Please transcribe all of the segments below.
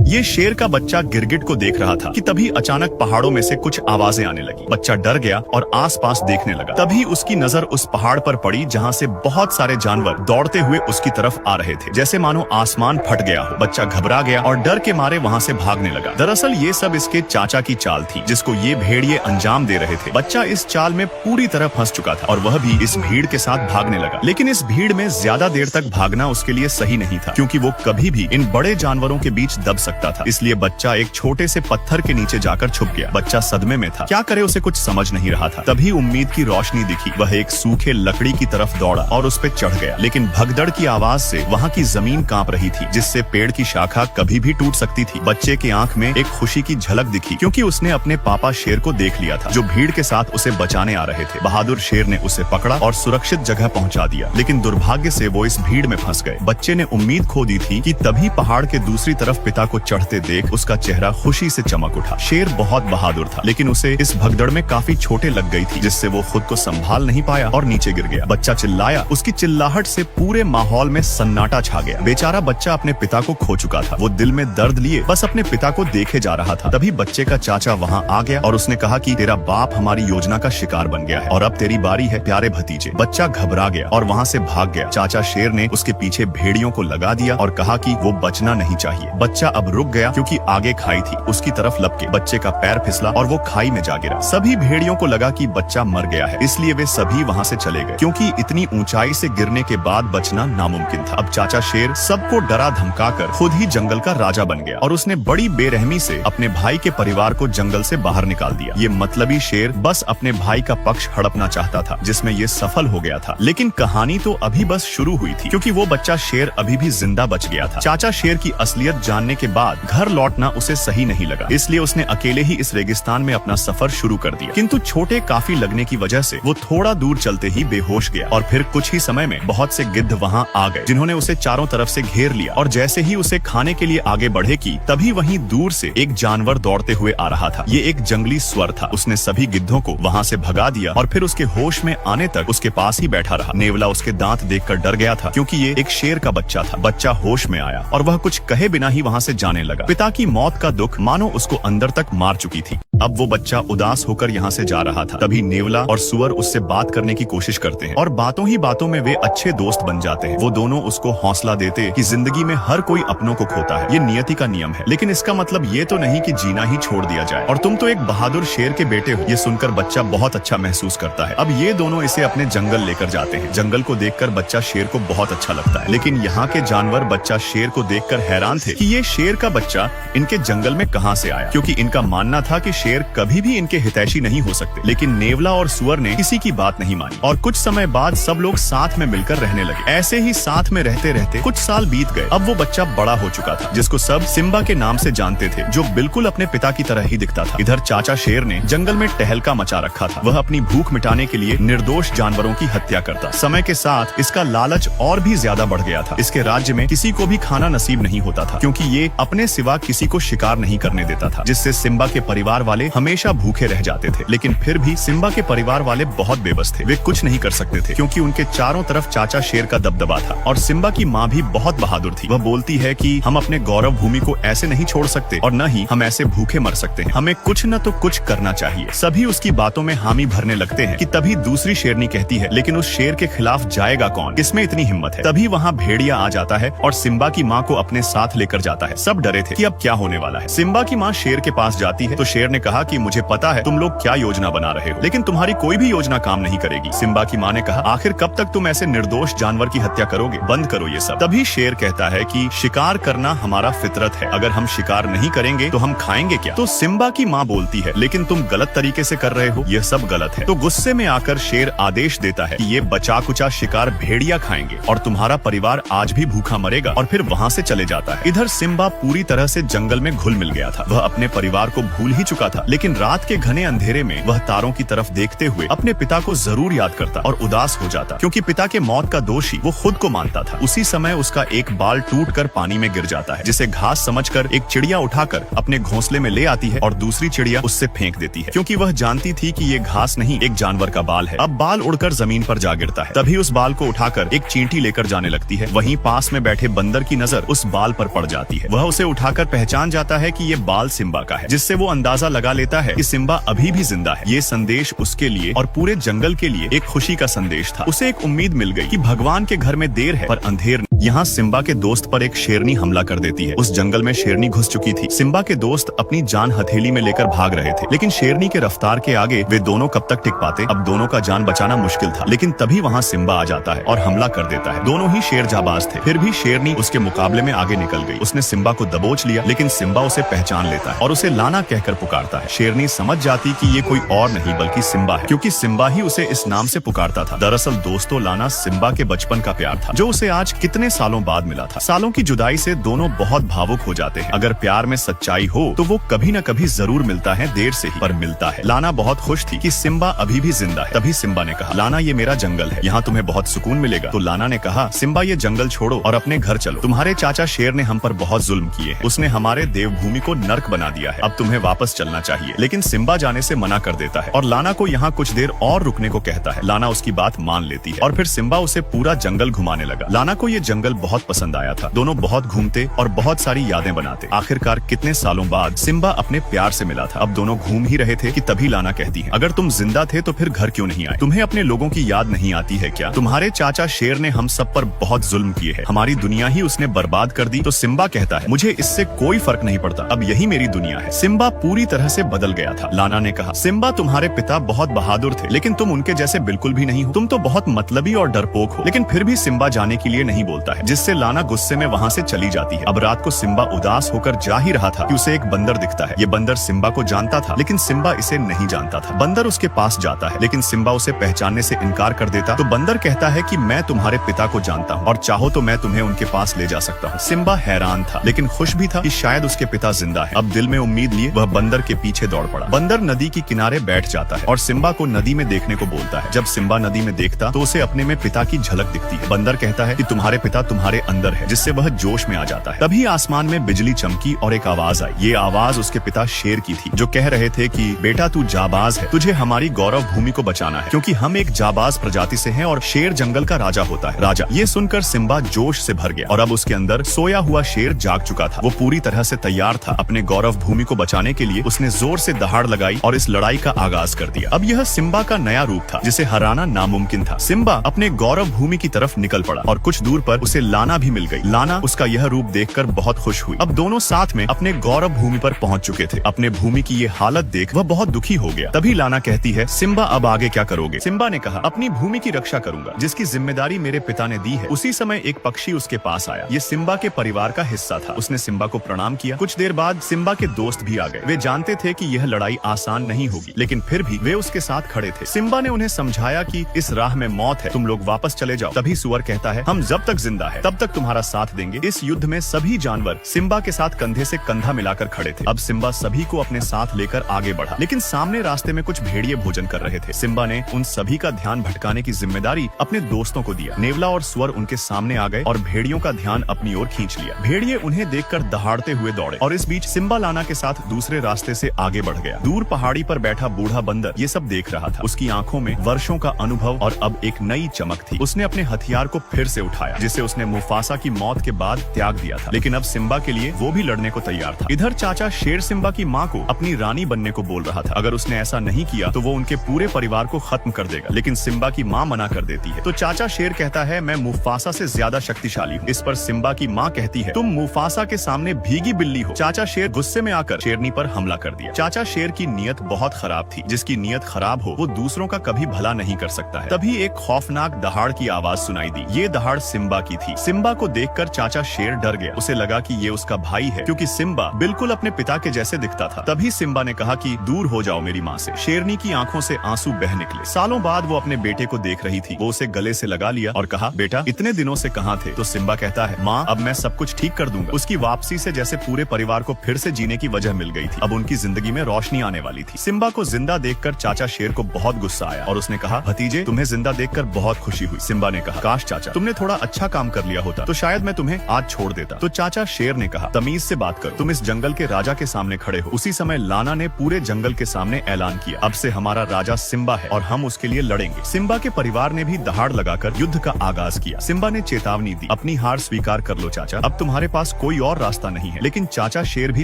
ये शेर का बच्चा गिरगिट को देख रहा था कि तभी अचानक पहाड़ों में से कुछ आवाजें आने लगी। बच्चा डर गया और आसपास देखने लगा। तभी उसकी नजर उस पहाड़ पर पड़ी जहाँ से बहुत सारे जानवर दौड़ते हुए उसकी तरफ आ रहे थे, जैसे मानो आसमान फट गया हो। बच्चा घबरा गया और डर के मारे वहाँ से भागने लगा। दरअसल ये सब इसके चाचा की चाल थी, जिसको ये भेड़िए अंजाम दे रहे थे। बच्चा इस चाल में पूरी तरह फंस चुका था और वह भी इस भीड़ के साथ भागने लगा। लेकिन इस भीड़ में ज्यादा देर तक भागना उसके लिए सही नहीं था, क्योंकि वो कभी भी इन बड़े जानवरों के बीच दब सकता था। इसलिए बच्चा एक छोटे से पत्थर के नीचे जाकर छुप गया। बच्चा सदमे में था, क्या करे उसे कुछ समझ नहीं रहा था। तभी उम्मीद की रोशनी दिखी। वह एक सूखे लकड़ी की तरफ दौड़ा और उस पे चढ़ गया। लेकिन भगदड़ की आवाज से वहाँ की जमीन कांप रही थी, जिससे पेड़ की शाखा कभी भी टूट सकती थी। बच्चे की आंख में एक खुशी की झलक दिखी, क्योंकि उसने अपने पापा शेर को देख लिया था, जो भीड़ के साथ उसे बचाने आ रहे थे। बहादुर शेर ने उसे पकड़ा और सुरक्षित जगह पहुंचा दिया। लेकिन दुर्भाग्य से वो इस भीड़ में फंस गए। बच्चे ने उम्मीद खो दी थी कि तभी पहाड़ के दूसरी तरफ पिता को चढ़ते देख उसका चेहरा खुशी से चमक उठा। शेर बहुत बहादुर था, लेकिन उसे इस भगदड़ में काफी चोटें लग गई थी, जिससे वो खुद को संभाल नहीं पाया और नीचे गिर गया। बच्चा चिल्लाया। उसकी चिल्लाहट से पूरे माहौल में सन्नाटा छा गया। बेचारा बच्चा अपने पिता को खो चुका था। वो दिल में दर्द लिए बस अपने पिता को देखे जा रहा था। तभी बच्चे का चाचा वहाँ आ गया और उसने कहा कि तेरा बाप हमारी योजना का शिकार बन गया है और अब तेरी बारी है प्यारे भतीजे। बच्चा घबरा गया और वहाँ से भाग गया। चाचा शेर ने उसके पीछे भेड़ियों को लगा दिया और कहा कि वो बचना नहीं चाहिए। बच्चा अब रुक गया, क्योंकि आगे खाई थी। उसकी तरफ लपके बच्चे का पैर फिसला और वो खाई में जा गिरा। सभी भेड़ियों को लगा कि बच्चा मर गया है, इसलिए वे सभी वहाँ से चले गए, क्योंकि इतनी ऊंचाई से गिरने के बाद बचना नामुमकिन था। अब चाचा शेर सबको डरा धमकाकर खुद ही जंगल का राजा बन गया और उसने बड़ी बेरहमी से अपने भाई के परिवार को जंगल से बाहर निकाल दिया। ये मतलबी शेर बस अपने भाई का पक्ष हड़पना चाहता था, जिसमें ये सफल हो गया था। लेकिन कहानी तो अभी बस शुरू हुई थी, क्योंकि वो बच्चा शेर अभी भी जिंदा बच गया था। चाचा शेर की असलियत जानने के बाद घर लौटना उसे सही नहीं लगा, इसलिए उसने अकेले ही इस रेगिस्तान में अपना सफर शुरू कर दिया। किंतु छोटे काफी लगने की वजह से वो थोड़ा दूर चलते ही बेहोश गया और फिर कुछ ही समय में बहुत से गिद्ध वहाँ आ गए, जिन्होंने उसे चारों तरफ से घेर लिया। और जैसे ही उसे खाने के लिए आगे बढ़े की तभी वहीं दूर से एक जानवर दौड़ते हुए आ रहा था। ये एक जंगली स्वर था। उसने सभी गिद्धों को वहाँ से भगा दिया और फिर उसके होश में आने तक उसके पास ही बैठा रहा। नेवला उसके दांत देखकर डर गया था, क्योंकि ये एक शेर का बच्चा था। बच्चा होश में आया और वह कुछ कहे बिना ही वहाँ से जाने लगा। पिता की मौत का दुख मानो उसको अंदर तक मार चुकी थी। अब वो बच्चा उदास होकर यहाँ से जा रहा था। तभी नेवला और सुअर उससे बात करने की कोशिश करते हैं और बातों ही बातों में वे अच्छे दोस्त बन जाते हैं। वो दोनों उसको हौसला देते कि जिंदगी में हर कोई अपनों को खोता है, ये नियति का नियम है। लेकिन इसका मतलब ये तो नहीं कि जीना ही छोड़ दिया जाए और तुम तो एक बहादुर शेर के बेटे हो। ये सुनकर बच्चा बहुत अच्छा महसूस करता है। अब ये दोनों इसे अपने जंगल लेकर जाते हैं। जंगल को देखकर बच्चा शेर को बहुत अच्छा लगता है, लेकिन यहाँ के जानवर बच्चा शेर को देखकर हैरान थे कि ये शेर का बच्चा इनके जंगल में कहाँ से आया, क्योंकि इनका मानना था कि शेर कभी भी इनके हितैषी नहीं हो सकते। लेकिन नेवला और सुअर ने किसी की बात नहीं मानी और कुछ समय बाद सब लोग साथ में मिलकर रहने लगे। ऐसे ही साथ में रहते रहते कुछ साल बीत गए। अब वो बच्चा बड़ा हो चुका था, जिसको सब सिम्बा के नाम से जानते थे, जो बिल्कुल अपने पिता की तरह ही दिखता था। इधर चाचा शेर ने जंगल में टहलका मचा रखा था। वह अपनी भूख मिटाने के लिए निर्दोष जानवरों की हत्या करता। समय के साथ इसका लालच और भी ज्यादा बढ़ गया था। इसके राज्य में किसी को भी खाना नसीब नहीं होता था, क्योंकि ये अपने सिवा किसी को शिकार नहीं करने देता था, जिससे सिम्बा के परिवार वाले हमेशा भूखे रह जाते थे। लेकिन फिर भी सिम्बा के परिवार वाले बहुत बेबस थे। वे कुछ नहीं कर सकते थे, क्योंकि उनके चारों तरफ चाचा शेर का दबदबा था। और सिम्बा की माँ भी बहुत बहादुर थी। वह बोलती है कि हम अपने गौरव भूमि को ऐसे नहीं छोड़ सकते और न ही हम ऐसे भूखे मर सकते हैं। हमें कुछ न तो कुछ करना चाहिए। सभी उसकी बातों में हामी भरने लगते हैं कि तभी दूसरी शेरनी कहती है, लेकिन उस शेर के खिलाफ जाएगा कौन? किसमें इतनी हिम्मत है? तभी वहाँ भेड़िया आ जाता है और सिम्बा की माँ को अपने साथ लेकर जाता है। सब डरे थे कि अब क्या होने वाला है। सिम्बा की माँ शेर के पास जाती है तो शेर ने कहा कि मुझे पता है तुम लोग क्या योजना बना रहे हो, लेकिन तुम्हारी कोई भी योजना काम नहीं करेगी। सिम्बा की माँ ने कहा, आखिर कब तक तुम ऐसे निर्दोष जानवर की हत्या करोगे? बंद करो ये सब। तभी शेर कहता है कि शिकार करना हमारा फितरत है, अगर हम शिकार नहीं करेंगे तो हम खाएंगे क्या? तो सिम्बा की माँ बोलती है, लेकिन तुम गलत तरीके से कर रहे हो, यह सब गलत है। तो गुस्से में आकर शेर आदेश देता है कि ये बचा कुचा शिकार भेड़िया खाएंगे और तुम्हारा परिवार आज भी भूखा मरेगा, और फिर वहाँ से चले जाता है। इधर सिम्बा पूरी तरह से जंगल में घुल मिल गया था। वह अपने परिवार को भूल ही चुका था, लेकिन रात के घने अंधेरे में वह तारों की तरफ देखते हुए अपने पिता को जरूर याद करता और उदास हो जाता, क्योंकि पिता के मौत का दोषी वो खुद को मानता था। उसी समय उसका एक बाल टूटकर पानी में गिर जाता है, जिसे घास समझकर एक चिड़िया उठाकर अपने घोंसले में ले आती है और दूसरी चिड़िया उससे फेंक देती है, क्योंकि वह जानती थी कि ये घास नहीं एक जानवर का बाल है। अब बाल उड़कर जमीन पर जा गिरता है। तभी उस बाल को उठाकर एक चींटी लेकर जाने लगती है। वहीं पास में बैठे बंदर की नजर उस बाल पर पड़ जाती है। वह उसे उठाकर पहचान जाता है कि ये बाल सिम्बा का है, जिससे वो अंदाजा लगा लेता है कि सिम्बा अभी भी जिंदा है। ये संदेश उसके लिए और पूरे जंगल के लिए एक खुशी का संदेश था। उसे एक उम्मीद मिल गई कि भगवान के घर में देर है पर अंधेर नहीं। यहाँ सिम्बा के दोस्त पर एक शेरनी हमला कर देती है। उस जंगल में शेरनी घुस चुकी थी। सिम्बा के दोस्त अपनी जान हथेली में लेकर भाग रहे थे, लेकिन शेरनी के रफ्तार के आगे वे दोनों कब तक टिक पाते। अब दोनों का जान बचाना मुश्किल था, लेकिन तभी वहाँ सिम्बा आ जाता है और हमला कर देता है। दोनों ही शेर जाबाज थे, फिर भी शेरनी उसके मुकाबले में आगे निकल गई। उसने सिम्बा को दबोच लिया, लेकिन सिम्बा उसे पहचान लेता है और उसे लाना कहकर पुकारता है। शेरनी समझ जाती कि ये कोई और नहीं बल्कि सिम्बा है, क्योंकि सिम्बा ही उसे इस नाम से पुकारता था। दरअसल दोस्तों, लाना सिम्बा के बचपन का प्यार था, जो उसे आज कितने सालों बाद मिला था। सालों की जुदाई से दोनों बहुत भावुक हो जाते हैं। अगर प्यार में सच्चाई हो तो वो कभी न कभी जरूर मिलता है, देर से ही पर मिलता है। लाना बहुत खुश थी कि सिम्बा अभी भी जिंदा है। तभी सिम्बा ने कहा, लाना ये मेरा जंगल है, यहाँ तुम्हें बहुत सुकून मिलेगा। तो लाना ने कहा, सिम्बा ये जंगल छोड़ो और अपने घर चलो। तुम्हारे चाचा शेर ने हम पर बहुत जुल्म किए हैं। उसने हमारे देवभूमि को नर्क बना दिया है। अब तुम्हें वापस चलना चाहिए। लेकिन सिम्बा जाने से मना कर देता है और लाना को यहाँ कुछ देर और रुकने को कहता है। लाना उसकी बात मान लेती है और फिर सिम्बा उसे पूरा जंगल घुमाने लगा। लाना को ये जंगल बहुत पसंद आया था। दोनों बहुत घूमते और बहुत सारी यादें बनाते। आखिरकार कितने सालों बाद सिम्बा अपने प्यार से मिला था। अब दोनों घूम ही रहे थे कि तभी लाना कहती है, अगर तुम जिंदा थे तो फिर घर क्यों नहीं आए? तुम्हें अपने लोगों की याद नहीं आती है क्या? तुम्हारे चाचा शेर ने हम सब पर बहुत जुल्म किए हैं। हमारी दुनिया ही उसने बर्बाद कर दी। तो सिम्बा कहता है, मुझे इससे कोई फर्क नहीं पड़ता, अब यही मेरी दुनिया है। सिम्बा पूरी तरह से बदल गया था। लाना ने कहा, सिम्बा तुम्हारे पिता बहुत बहादुर थे, लेकिन तुम उनके जैसे बिल्कुल भी नहीं हो। तुम तो बहुत मतलबी और डरपोक हो। लेकिन फिर भी सिम्बा जाने के लिए नहीं बोलता है, जिससे लाना गुस्से में वहाँ से चली जाती है। अब रात को सिम्बा उदास होकर जा ही रहा था कि उसे एक बंदर दिखता है। ये बंदर सिम्बा को जानता था, लेकिन सिम्बा इसे नहीं जानता था। बंदर उसके पास जाता है, लेकिन सिम्बा उसे पहचानने से इनकार कर देता। तो बंदर कहता है कि मैं तुम्हारे पिता को जानता हूँ और चाहो तो मैं तुम्हें उनके पास ले जा सकता हूँ। सिम्बा हैरान था, लेकिन खुश भी था कि शायद उसके पिता जिंदा है। अब दिल में उम्मीद लिए वह बंदर के पीछे दौड़ पड़ा। बंदर नदी के किनारे बैठ जाता है और सिम्बा को नदी में देखने को बोलता है। जब सिम्बा नदी में देखता तो उसे अपने में पिता की झलक दिखती है। बंदर कहता है कि तुम्हारे पिता तुम्हारे अंदर है, जिससे वह जोश में आ जाता है। तभी आसमान में बिजली चमकी और एक आवाज आई। ये आवाज उसके पिता शेर की थी, जो कह रहे थे कि बेटा तू जाबाज है, तुझे हमारी गौरव भूमि को बचाना है, क्योंकि हम एक जाबाज प्रजाति से हैं और शेर जंगल का राजा होता है। राजा। ये सुनकर सिम्बा जोश से भर गया और अब उसके अंदर सोया हुआ शेर जाग चुका था। वो पूरी तरह से तैयार था। अपने गौरव भूमि को बचाने के लिए उसने जोर से दहाड़ लगाई और इस लड़ाई का आगाज कर दिया। अब यह सिम्बा का नया रूप था, जिसे हराना नामुमकिन था। सिम्बा अपने गौरव भूमि की तरफ निकल पड़ा और कुछ दूर पर उसे लाना भी मिल गई। लाना उसका यह रूप देखकर बहुत खुश हुई। अब दोनों साथ में अपने गौरव भूमि पर पहुंच चुके थे। अपने भूमि की ये हालत देख वह बहुत दुखी हो गया। तभी लाना कहती है, सिम्बा अब आगे क्या करोगे? सिम्बा ने कहा, अपनी भूमि की रक्षा करूंगा, जिसकी जिम्मेदारी मेरे पिता ने दी है। उसी समय एक पक्षी उसके पास आया। ये सिम्बा के परिवार का हिस्सा था। उसने सिम्बा को प्रणाम किया। कुछ देर बाद सिम्बा के दोस्त भी आ गए। वे जानते थे कि यह लड़ाई आसान नहीं होगी, लेकिन फिर भी वे उसके साथ खड़े थे। सिम्बा ने उन्हें समझाया कि इस राह में मौत है, तुम लोग वापस चले जाओ। तभी सुअर कहता है, हम जब तक जिंदा है तब तक तुम्हारा साथ देंगे। इस युद्ध में सभी जानवर सिम्बा के साथ कंधे से कंधा मिलाकर खड़े थे। अब सिम्बा सभी को अपने साथ लेकर आगे बढ़ा, लेकिन सामने रास्ते में कुछ भेड़िए भोजन कर रहे थे। सिम्बा ने उन सभी का ध्यान भटकाने की जिम्मेदारी अपने दोस्तों को दिया। नेवला और सुअर उनके सामने आ गए और भेड़ियों का ध्यान अपनी ओर खींच लिया। भेड़िए उन्हें देखकर दहाड़ते हुए दौड़े और इस बीच सिम्बा लाना के साथ दूसरे रास्ते से आगे बढ़ गया। दूर पहाड़ी पर बैठा बूढ़ा बंदर ये सब देख रहा था। उसकी आंखों में वर्षों का अनुभव और अब एक नई चमक थी। उसने अपने हथियार को फिर से उठाया, जिसे उसने मुफासा की मौत के बाद त्याग दिया था, लेकिन अब सिम्बा के लिए वो भी लड़ने को तैयार था। इधर चाचा शेर सिम्बा की माँ को अपनी रानी बनने को बोल रहा था। अगर उसने ऐसा नहीं किया तो वो उनके पूरे परिवार को खत्म कर देगा, लेकिन सिम्बा की माँ मना कर देती है। तो चाचा शेर कहता है, मैं मुफासा से ज्यादा शक्तिशाली हूँ। इस पर सिम्बा की माँ कहती है, तुम मुफासा के सामने भीगी बिल्ली हो। चाचा शेर गुस्से में आकर शेरनी पर हमला कर दिया। चाचा शेर की नीयत बहुत खराब थी। जिसकी नीयत खराब हो वो दूसरों का कभी भला नहीं कर सकता है। तभी एक खौफनाक दहाड़ की आवाज सुनाई दी। ये दहाड़ सिम्बा की की थी। सिम्बा को देखकर चाचा शेर डर गया। उसे लगा कि ये उसका भाई है, क्योंकि सिम्बा बिल्कुल अपने पिता के जैसे दिखता था। तभी सिम्बा ने कहा कि दूर हो जाओ मेरी माँ से। शेरनी की आंखों से आंसू बह निकले। सालों बाद वो अपने बेटे को देख रही थी। वो उसे गले से लगा लिया और कहा, बेटा इतने दिनों से कहाँ थे? तो सिम्बा कहता है, माँ अब मैं सब कुछ ठीक कर दूंगा। उसकी वापसी से जैसे पूरे परिवार को फिर से जीने की वजह मिल गई थी। अब उनकी जिंदगी में रोशनी आने वाली थी। सिम्बा को जिंदा देखकर चाचा शेर को बहुत गुस्सा आया और उसने कहा, भतीजे तुम्हें जिंदा देखकर बहुत खुशी हुई। सिम्बा ने कहा, काश चाचा तुमने थोड़ा अच्छा काम कर लिया होता तो शायद मैं तुम्हें आज छोड़ देता। तो चाचा शेर ने कहा, तमीज से बात करो, तुम इस जंगल के राजा के सामने खड़े हो। उसी समय लाना ने पूरे जंगल के सामने ऐलान किया, अब से हमारा राजा सिम्बा है और हम उसके लिए लड़ेंगे। सिम्बा के परिवार ने भी दहाड़ लगाकर युद्ध का आगाज किया। सिम्बा ने चेतावनी दी, अपनी हार स्वीकार कर लो चाचा, अब तुम्हारे पास कोई और रास्ता नहीं है। लेकिन चाचा शेर भी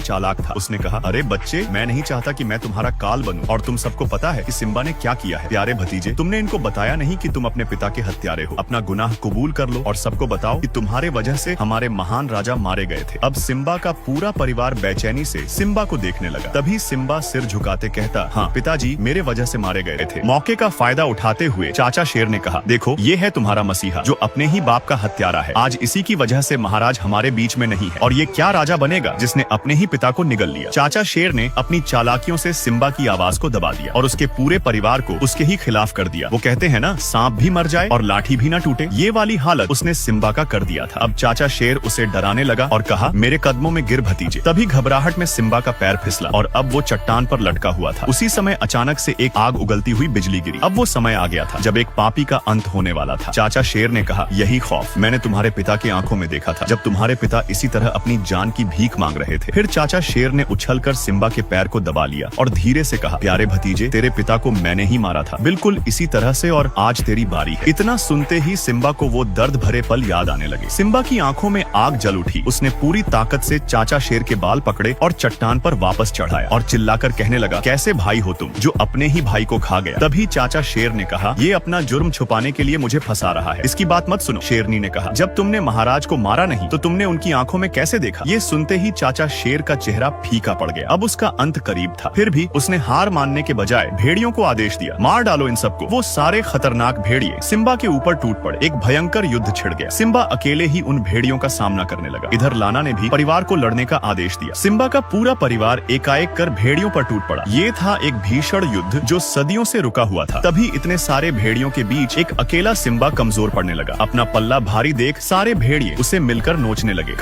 चालाक था। उसने कहा, अरे बच्चे, मैं नहीं चाहता कि मैं तुम्हारा काल बनूं। और तुम सबको पता है कि सिम्बा ने क्या किया है। प्यारे भतीजे, तुमने इनको बताया नहीं कि तुम अपने पिता के हत्यारे हो। अपना गुनाह कबूल कर लो और सबको बताओ कि तुम्हारे वजह से हमारे महान राजा मारे गए थे। अब सिम्बा का पूरा परिवार बेचैनी से सिम्बा को देखने लगा। तभी सिम्बा सिर झुकाते कहता, हाँ पिताजी, मेरे वजह से मारे गए थे। मौके का फायदा उठाते हुए चाचा शेर ने कहा, देखो ये है तुम्हारा मसीहा जो अपने ही बाप का हत्यारा है। आज इसी की वजह से महाराज हमारे बीच में नहीं है। और ये क्या राजा बनेगा जिसने अपने ही पिता को निगल लिया। चाचा शेर ने अपनी चालाकियों से सिम्बा की आवाज को दबा दिया और उसके पूरे परिवार को उसके ही खिलाफ कर दिया। वो कहते हैं ना, सांप भी मर जाए और लाठी भी ना टूटे। ये वाली हालत उसने सिम्बा का कर दिया था। अब चाचा शेर उसे डराने लगा और कहा, मेरे कदमों में गिर भतीजे। तभी घबराहट में सिम्बा का पैर फिसला और अब वो चट्टान पर लटका हुआ था। उसी समय अचानक से एक आग उगलती हुई बिजली गिरी। अब वो समय आ गया था जब एक पापी का अंत होने वाला था। चाचा शेर ने कहा, यही खौफ मैंने तुम्हारे पिता की आंखों में देखा था जब तुम्हारे पिता इसी तरह अपनी जान की भीख मांग रहे थे। फिर चाचा शेर ने उछलकर सिम्बा के पैर को दबा लिया और धीरे से कहा, प्यारे भतीजे, तेरे पिता को मैंने ही मारा था, बिल्कुल इसी तरह से, और आज तेरी बारी है। इतना सुनते ही सिम्बा को वो दर्द भरे पल याद आने लगे। सिम्बा की आंखों में आग जल उठी। उसने पूरी ताकत से चाचा शेर के बाल पकड़े और चट्टान पर वापस चढ़ाया और चिल्लाकर कहने लगा, कैसे भाई हो तुम जो अपने ही भाई को खा गया। तभी चाचा शेर ने कहा, ये अपना जुर्म छुपाने के लिए मुझे फंसा रहा है, इसकी बात मत सुनो। शेरनी ने कहा, जब तुमने महाराज को मारा नहीं तो तुमने उनकी आंखों में कैसे देखा। ये सुनते ही चाचा शेर का चेहरा फीका पड़ गया। अब उसका अंत करीब था। फिर भी उसने हार मानने के बजाय भेड़ियों को आदेश दिया, मार डालो इन सबको। वो सारे खतरनाक भेड़िए सिम्बा के ऊपर टूट पड़े। एक भयंकर युद्ध छिड़ गया। सिम्बा अकेले ही उन भेड़ियों का सामना करने लगा। इधर लाना ने भी परिवार को लड़ने का आदेश दिया। सिम्बा का पूरा परिवार एकाएक कर भेड़ियों पर टूट पड़ा। ये था एक भीषण युद्ध जो सदियों से रुका हुआ था। तभी इतने सारे भेड़ियों के बीच एक अकेला सिम्बा कमजोर पड़ने लगा। अपना पल्ला भारी देख सारे भेड़िए उसे मिलकर नोचने लगे।